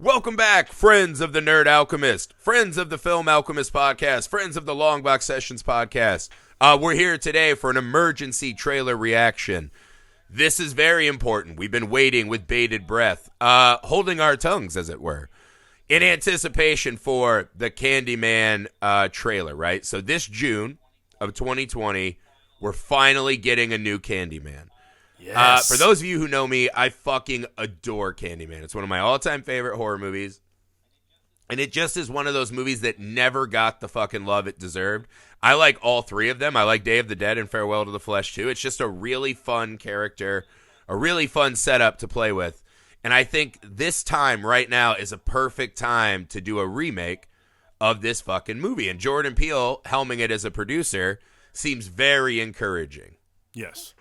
Welcome back, friends of the Nerd Alchemist, friends of the Film Alchemist podcast, friends of the Long Box Sessions podcast. We're here today for an emergency trailer reaction. This is very important. We've been waiting with bated breath, holding our tongues, as it were, in anticipation for the Candyman trailer, right? So this June of 2020, we're finally getting a new Candyman. Yes. For those of you who know me, I fucking adore Candyman. It's one of my all-time favorite horror movies. And it just is one of those movies that never got the fucking love it deserved. I like all three of them. I like Day of the Dead and Farewell to the Flesh too. It's just a really fun character, a really fun setup to play with. And I think this time right now is a perfect time to do a remake of this fucking movie. And Jordan Peele helming it as a producer seems very encouraging. Yes.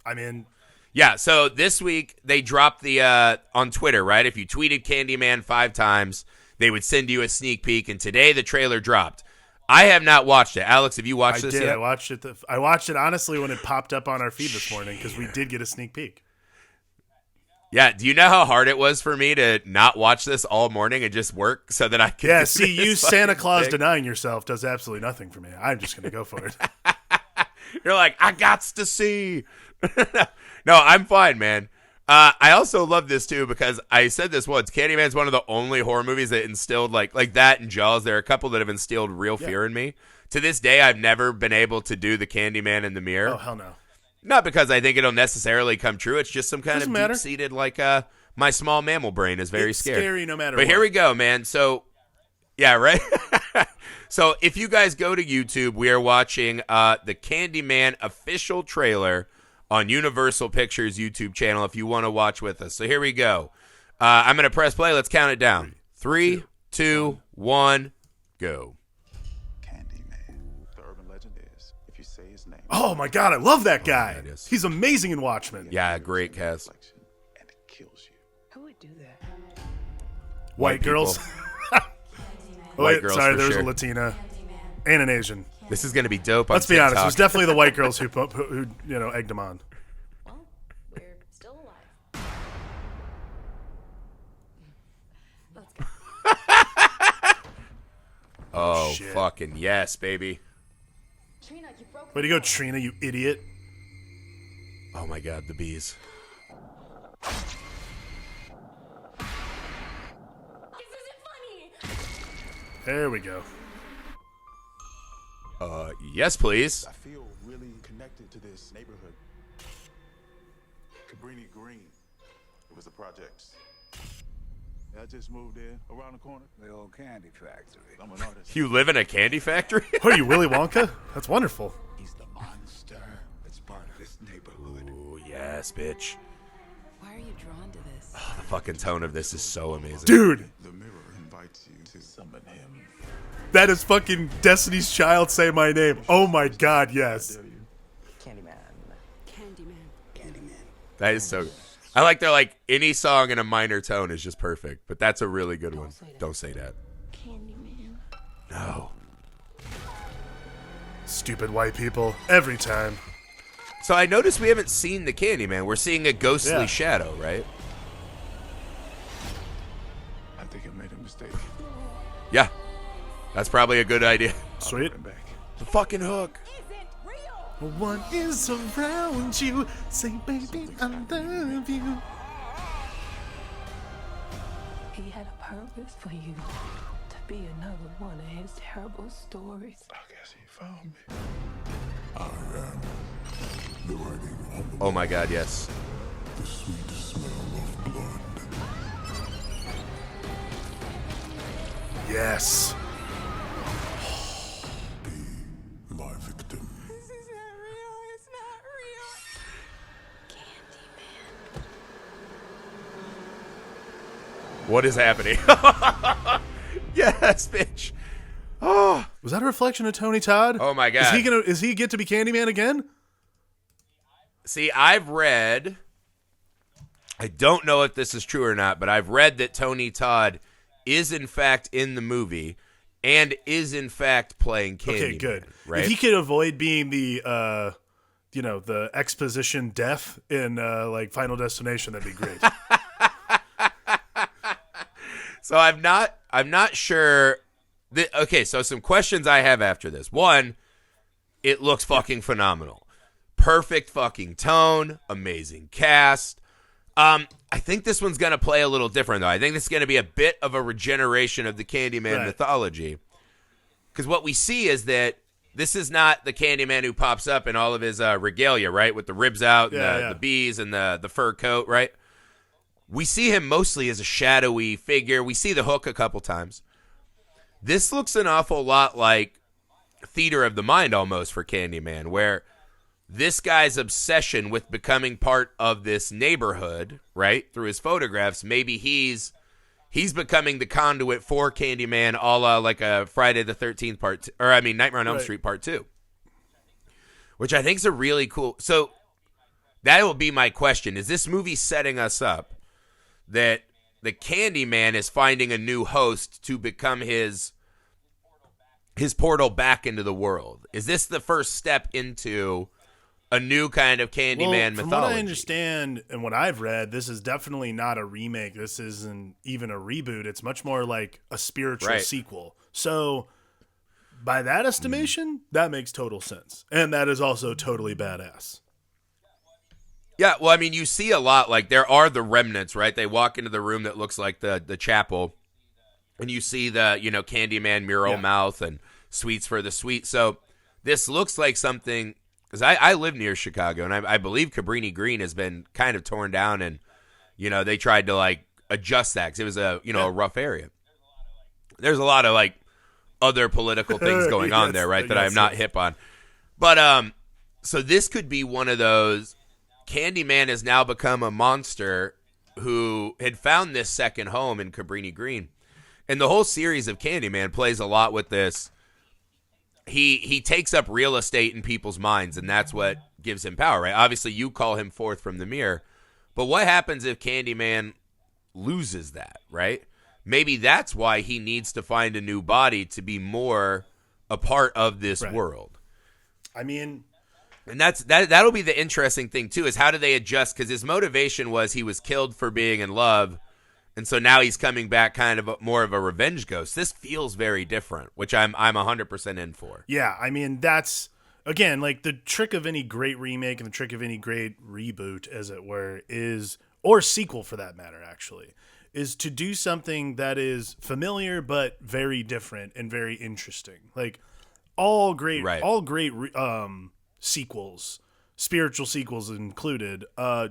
I'm in. Yeah, so this week they dropped the on Twitter, right? If you tweeted Candyman 5 times, they would send you a sneak peek. And today the trailer dropped. I have not watched it. Alex, have you watched this yet? I watched it. I watched it honestly when it popped up on our feed this morning because we did get a sneak peek. Yeah, do you know how hard it was for me to not watch this all morning and just work so that I could? Yeah, see, you Santa Claus denying yourself does absolutely nothing for me. I'm just going to go for it. You're like, I gots to see. No, I'm fine, man. I also love this too because I said this once. Candyman's one of the only horror movies that instilled like that and Jaws. There are a couple that have instilled real fear in me. To this day, I've never been able to do the Candyman in the mirror. Oh, hell no. Not because I think it'll necessarily come true. It's just some kind of deep-seated, like, my small mammal brain is very scared. It's scary no matter what. But here we go, man. So, yeah, right? So, if you guys go to YouTube, we are watching the Candyman official trailer on Universal Pictures YouTube channel if you want to watch with us. So, here we go. I'm going to press play. Let's count it down. 3, 2, 1, go. Oh my God, I love that guy. He's amazing in Watchmen. Yeah, great cast. And it kills you. Who would do that? White girls. White girls, sorry, for there's sure. a Latina and an Asian. This is going to be dope on Let's be honest, TikTok. it was definitely the white girls who egged him on. Well, we're still alive. Let's go. Oh, Shit. fucking yes, baby. Trina, you broke Way to go, Trina, you idiot. Oh, my God, the bees. This isn't funny. There we go. Yes, please. I feel really connected to this neighborhood. Cabrini Green. It was the projects. I just moved in around the corner. The old candy factory. I'm an artist. You live in a candy factory? Oh, are you Willy Wonka? That's wonderful. He's the monster that's part of this neighborhood. Ooh, yes, bitch. Why are you drawn to this? The fucking tone of this is so amazing. Dude, The mirror invites you to summon him. that is fucking Destiny's Child Say My Name. Oh my God, yes. Candyman. That is so good. I like they're like any song in a minor tone is just perfect, but that's a really good one. Don't say that. Candyman. No. Stupid white people, every time. So I noticed we haven't seen the Candyman. We're seeing a ghostly shadow, right? I think I made a mistake. Yeah. That's probably a good idea. Sweet. I'm back. The fucking hook. What is around you? Say, baby, I love you. He had a purpose for you to be another one of his terrible stories. I guess he found me. I am the writing on Oh my God, yes. the sweet smell of blood. Yes. Be my victim. This isn't real. It's not real. Candyman. What is happening? Yes, bitch. Oh. Was that a reflection of Tony Todd? Oh my God. Is he get to be Candyman again? See, I've read, I don't know if this is true or not, but I've read that Tony Todd is in fact in the movie and is in fact playing Candyman. Okay, good. Right? If he could avoid being the the exposition death in like Final Destination, that'd be great. So I'm not sure. Okay, so some questions I have after this. One, it looks fucking phenomenal. Perfect fucking tone, amazing cast. I think this one's going to play a little different, though. I think this is going to be a bit of a regeneration of the Candyman mythology. Because what we see is that this is not the Candyman who pops up in all of his regalia, right? With the ribs out, and the bees, and the fur coat, right? We see him mostly as a shadowy figure. We see the hook a couple times. This looks an awful lot like Theater of the Mind almost for Candyman, where this guy's obsession with becoming part of this neighborhood, right, through his photographs, maybe he's becoming the conduit for Candyman, a la like a Friday the 13th Nightmare on Elm Street Part 2, which I think is a really cool. So that will be my question. Is this movie setting us up that the Candyman is finding a new host to become his portal back into the world? Is this the first step into a new kind of Candyman mythology? From what I understand and what I've read, this is definitely not a remake. This isn't even a reboot. It's much more like a spiritual sequel. So by that estimation, that makes total sense. And that is also totally badass. Yeah, well, I mean, you see a lot, like, there are the remnants, right? They walk into the room that looks like the chapel, and you see the, Candyman mural mouth and Sweets for the Sweet. So this looks like something, because I live near Chicago, and I believe Cabrini Green has been kind of torn down, and, they tried to, like, adjust that, because it was a rough area. There's a lot of, like, other political things going on there, right, that I'm not hip on. But, so this could be one of those. Candyman has now become a monster who had found this second home in Cabrini Green. And the whole series of Candyman plays a lot with this. He takes up real estate in people's minds, and that's what gives him power, right? Obviously, you call him forth from the mirror. But what happens if Candyman loses that, right? Maybe that's why he needs to find a new body to be more a part of this world. I mean, and that'll be the interesting thing, too, is how do they adjust? Because his motivation was he was killed for being in love, and so now he's coming back kind of more of a revenge ghost. This feels very different, which I'm 100% in for. Yeah, I mean, that's, again, like the trick of any great remake and the trick of any great reboot, as it were, is, or sequel for that matter, actually, is to do something that is familiar but very different and very interesting. Like, all great sequels, spiritual sequels included,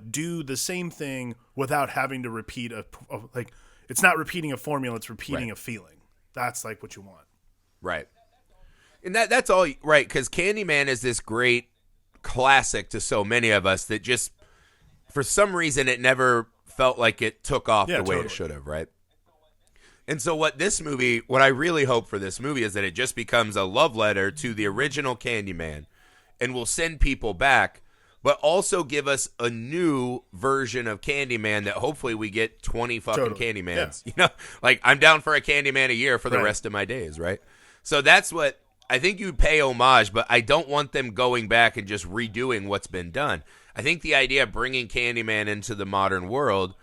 do the same thing without having to repeat it's not repeating a formula, it's repeating a feeling. That's like what you want. Right. And that's all right, because Candyman is this great classic to so many of us that just, for some reason, it never felt like it took off the way it should have, right? And so what I really hope for this movie is that it just becomes a love letter to the original Candyman, and will send people back, but also give us a new version of Candyman that hopefully we get 20 fucking Candymans. Yeah. Like, I'm down for a Candyman a year for the rest of my days, right? So that's what I think you'd pay homage, but I don't want them going back and just redoing what's been done. I think the idea of bringing Candyman into the modern world,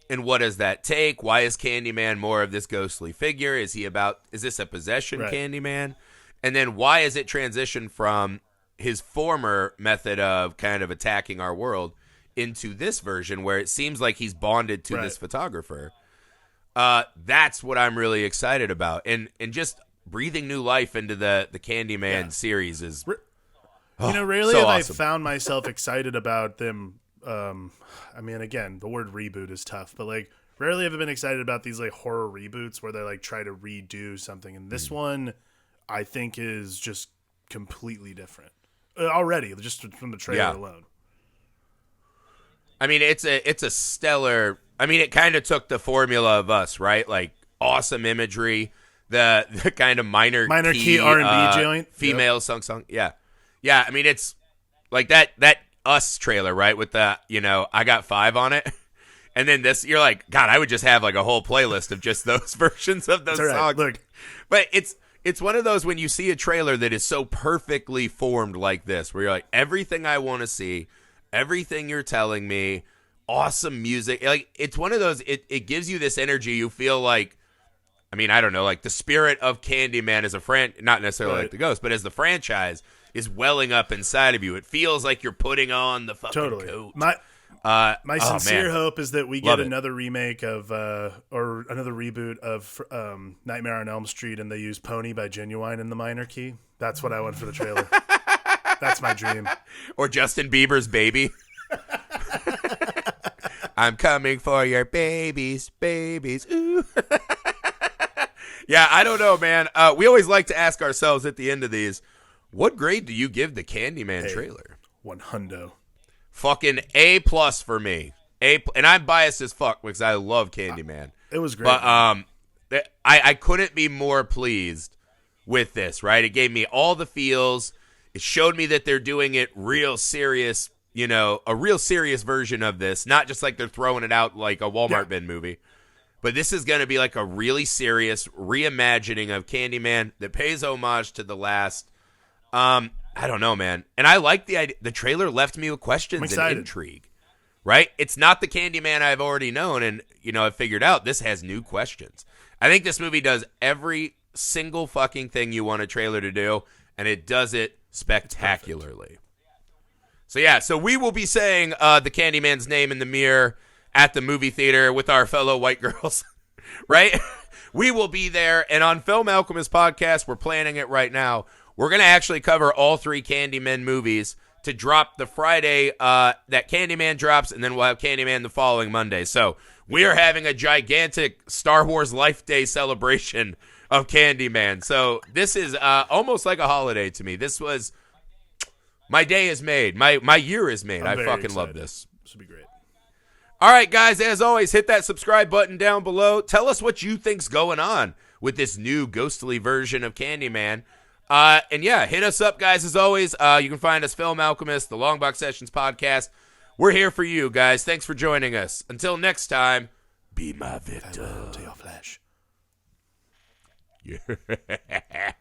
and what does that take? Why is Candyman more of this ghostly figure? Is this a possession Candyman? And then why is it transitioned from his former method of kind of attacking our world into this version where it seems like he's bonded to this photographer? That's what I'm really excited about. And just breathing new life into the Candyman series is rarely so have awesome. I found myself excited about them. I mean, again, the word reboot is tough, but like rarely have I been excited about these like horror reboots where they like try to redo something. And this one I think is just completely different. Already, just from the trailer alone. I mean, it's a stellar. I mean, it kind of took the formula of Us, right? Like awesome imagery, the kind of minor key R&B joint, female song. Yeah. I mean, it's like that Us trailer, right? With the I got 5 on it, and then this, you're like, God, I would just have like a whole playlist of just those versions of those songs. Look, but it's one of those when you see a trailer that is so perfectly formed like this, where you're like, everything I want to see, everything you're telling me, awesome music. Like, it's one of those, it gives you this energy. You feel like I mean, I don't know, like the spirit of Candyman as a not necessarily like the ghost, but as the franchise is welling up inside of you. It feels like you're putting on the fucking coat. My sincere hope is that we get another remake of or another reboot of Nightmare on Elm Street, and they use Pony by Genuine in the minor key. That's what I want for the trailer. That's my dream. Or Justin Bieber's Baby. I'm coming for your babies, babies. Ooh. Yeah, I don't know, man. We always like to ask ourselves at the end of these, what grade do you give the Candyman trailer? 100. Fucking A+ for me. And I'm biased as fuck because I love Candyman. It was great. But I couldn't be more pleased with this, right? It gave me all the feels. It showed me that they're doing it real serious, you know, a real serious version of this, not just like they're throwing it out like a Walmart bin movie. But this is going to be like a really serious reimagining of Candyman that pays homage to the last. I don't know, man. And I like the idea. The trailer left me with questions and intrigue, right? It's not the Candyman I've already known and, you know, I've figured out. This has new questions. I think this movie does every single fucking thing you want a trailer to do, and it does it spectacularly. So, yeah, so we will be saying the Candyman's name in the mirror at the movie theater with our fellow white girls, right? We will be there. And on Film Alchemist Podcast, we're planning it right now. We're going to actually cover all 3 Candyman movies to drop the Friday that Candyman drops, and then we'll have Candyman the following Monday. So we are having a gigantic Star Wars Life Day celebration of Candyman. So this is almost like a holiday to me. This was... My day is made. My year is made. I fucking excited. Love this. This will be great. All right, guys, as always, hit that subscribe button down below. Tell us what you think's going on with this new ghostly version of Candyman. And yeah, hit us up, guys, as always. You can find us, Film Alchemist, the Long Box Sessions podcast. We're here for you, guys. Thanks for joining us. Until next time, be my victim. To your flesh. Yeah.